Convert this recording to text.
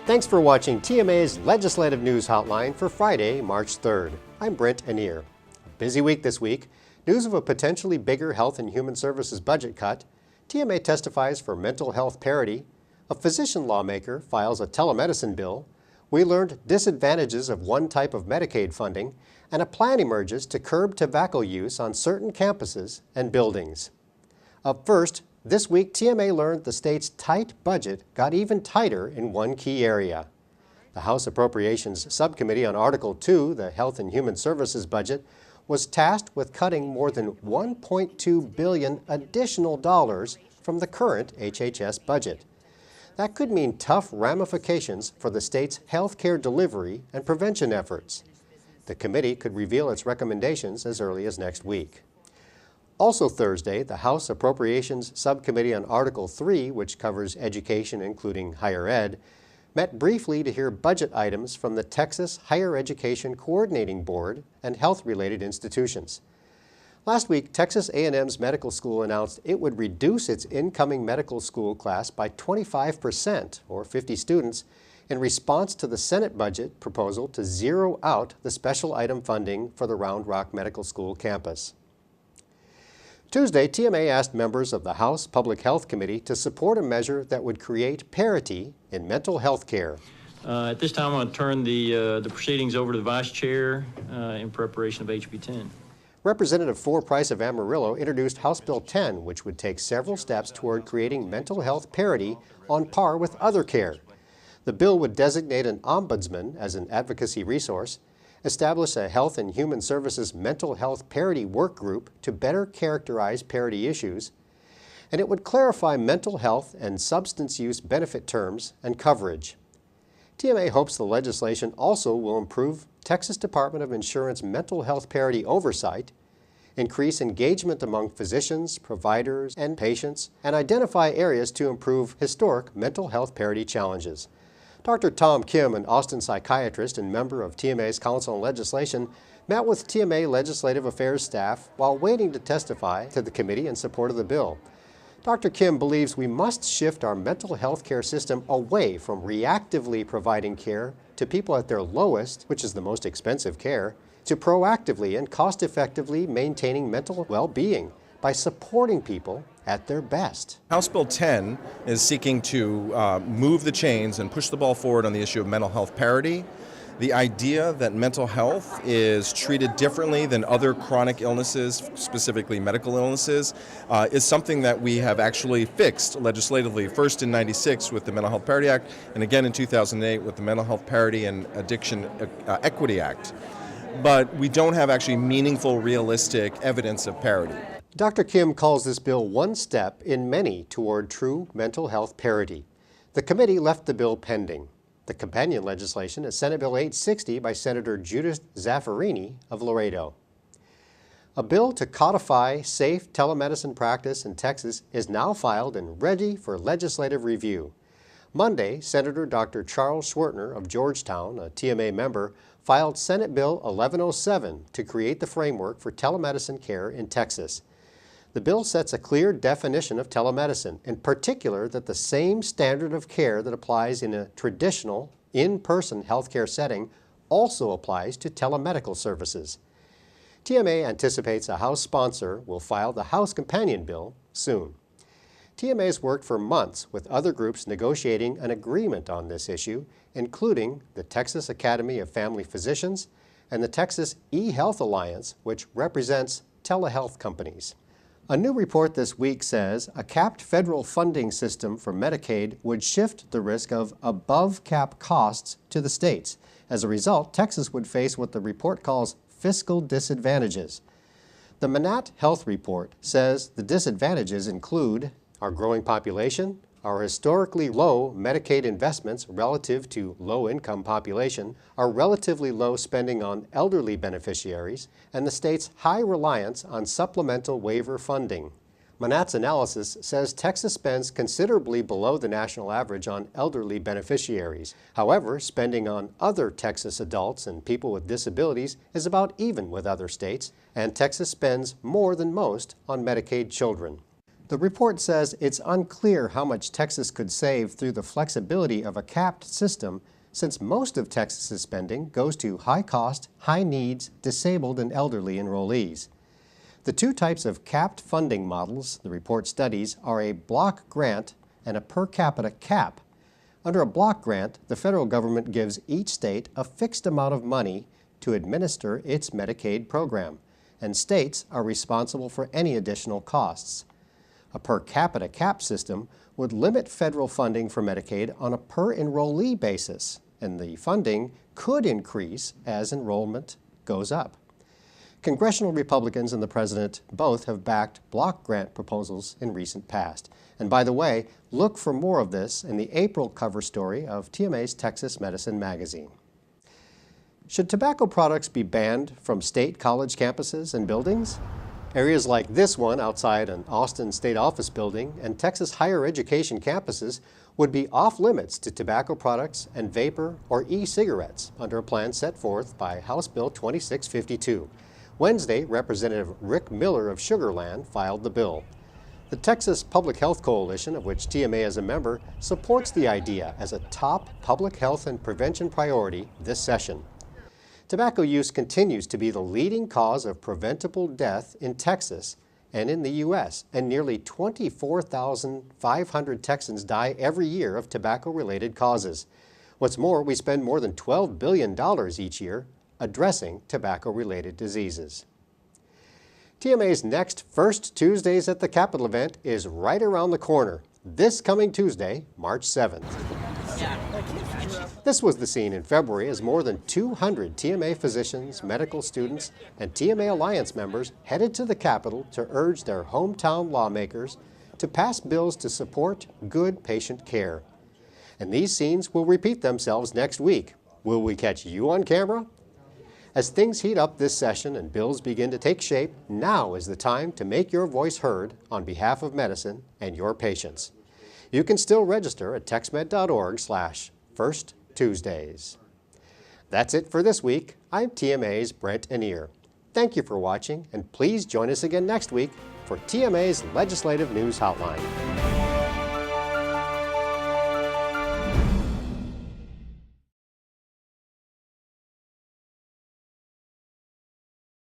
Thanks for watching TMA's Legislative News Hotline for Friday, March 3rd. I'm Brent Anier. A busy week this week. News of a potentially bigger Health and Human Services budget cut. TMA testifies for mental health parity. A physician lawmaker files a telemedicine bill. We learned disadvantages of one type of Medicaid funding. And a plan emerges to curb tobacco use on certain campuses and buildings. Up first, this week, TMA learned the state's tight budget got even tighter in one key area. The House Appropriations Subcommittee on Article 2, the Health and Human Services budget, was tasked with cutting more than $1.2 billion additional dollars from the current HHS budget. That could mean tough ramifications for the state's health care delivery and prevention efforts. The committee could reveal its recommendations as early as next week. Also Thursday, the House Appropriations Subcommittee on Article 3, which covers education including higher ed, met briefly to hear budget items from the Texas Higher Education Coordinating Board and health-related institutions. Last week, Texas A&M's medical school announced it would reduce its incoming medical school class by 25%, or 50 students, in response to the Senate budget proposal to zero out the special item funding for the Round Rock Medical School campus. Tuesday, TMA asked members of the House Public Health Committee to support a measure that would create parity in mental health care. At this time, I want to turn the proceedings over to the Vice Chair in preparation of HB 10. Representative Price of Amarillo introduced House Bill 10, which would take several steps toward creating mental health parity on par with other care. The bill would designate an ombudsman as an advocacy resource, establish a Health and Human Services mental health parity work group to better characterize parity issues, and it would clarify mental health and substance use benefit terms and coverage. TMA hopes the legislation also will improve Texas Department of Insurance mental health parity oversight, increase engagement among physicians, providers, and patients, and identify areas to improve historic mental health parity challenges. Dr. Tom Kim, an Austin psychiatrist and member of TMA's Council on Legislation, met with TMA Legislative Affairs staff while waiting to testify to the committee in support of the bill. Dr. Kim believes we must shift our mental health care system away from reactively providing care to people at their lowest, which is the most expensive care, to proactively and cost-effectively maintaining mental well-being by supporting people at their best. House Bill 10 is seeking to move the chains and push the ball forward on the issue of mental health parity. The idea that mental health is treated differently than other chronic illnesses, specifically medical illnesses, is something that we have actually fixed legislatively, first in '96 with the Mental Health Parity Act, and again in 2008 with the Mental Health Parity and Addiction Equity Act. But we don't have actually meaningful, realistic evidence of parity. Dr. Kim calls this bill one step in many toward true mental health parity. The committee left the bill pending. The companion legislation is Senate Bill 860 by Senator Judith Zaffirini of Laredo. A bill to codify safe telemedicine practice in Texas is now filed and ready for legislative review. Monday, Senator Dr. Charles Schwertner of Georgetown, a TMA member, filed Senate Bill 1107 to create the framework for telemedicine care in Texas. The bill sets a clear definition of telemedicine, in particular that the same standard of care that applies in a traditional, in-person healthcare setting also applies to telemedical services. TMA anticipates a House sponsor will file the House companion bill soon. TMA has worked for months with other groups negotiating an agreement on this issue, including the Texas Academy of Family Physicians and the Texas eHealth Alliance, which represents telehealth companies. A new report this week says a capped federal funding system for Medicaid would shift the risk of above-cap costs to the states. As a result, Texas would face what the report calls fiscal disadvantages. The Manat Health Report says the disadvantages include our growing population, our historically low Medicaid investments relative to low-income population, our relatively low spending on elderly beneficiaries, and the state's high reliance on supplemental waiver funding. Manat's analysis says Texas spends considerably below the national average on elderly beneficiaries. However, spending on other Texas adults and people with disabilities is about even with other states, and Texas spends more than most on Medicaid children. The report says it's unclear how much Texas could save through the flexibility of a capped system, since most of Texas's spending goes to high-cost, high-needs, disabled, and elderly enrollees. The two types of capped funding models the report studies are a block grant and a per capita cap. Under a block grant, the federal government gives each state a fixed amount of money to administer its Medicaid program, and states are responsible for any additional costs. A per capita cap system would limit federal funding for Medicaid on a per enrollee basis, and the funding could increase as enrollment goes up. Congressional Republicans and the President both have backed block grant proposals in recent past. And by the way, look for more of this in the April cover story of TMA's Texas Medicine magazine. Should tobacco products be banned from state college campuses and buildings? Areas like this one outside an Austin state office building and Texas higher education campuses would be off limits to tobacco products and vapor or e-cigarettes under a plan set forth by House Bill 2652. Wednesday, Representative Rick Miller of Sugar Land filed the bill. The Texas Public Health Coalition, of which TMA is a member, supports the idea as a top public health and prevention priority this session. Tobacco use continues to be the leading cause of preventable death in Texas and in the U.S., and nearly 24,500 Texans die every year of tobacco-related causes. What's more, we spend more than $12 billion each year addressing tobacco-related diseases. TMA's next First Tuesdays at the Capitol event is right around the corner, this coming Tuesday, March 7th. This was the scene in February as more than 200 TMA physicians, medical students, and TMA Alliance members headed to the Capitol to urge their hometown lawmakers to pass bills to support good patient care. And these scenes will repeat themselves next week. Will we catch you on camera? As things heat up this session and bills begin to take shape, now is the time to make your voice heard on behalf of medicine and your patients. You can still register at texmed.org/firsttuesdays. That's it for this week. I'm TMA's Brent Anier. Thank you for watching, and please join us again next week for TMA's Legislative News Hotline.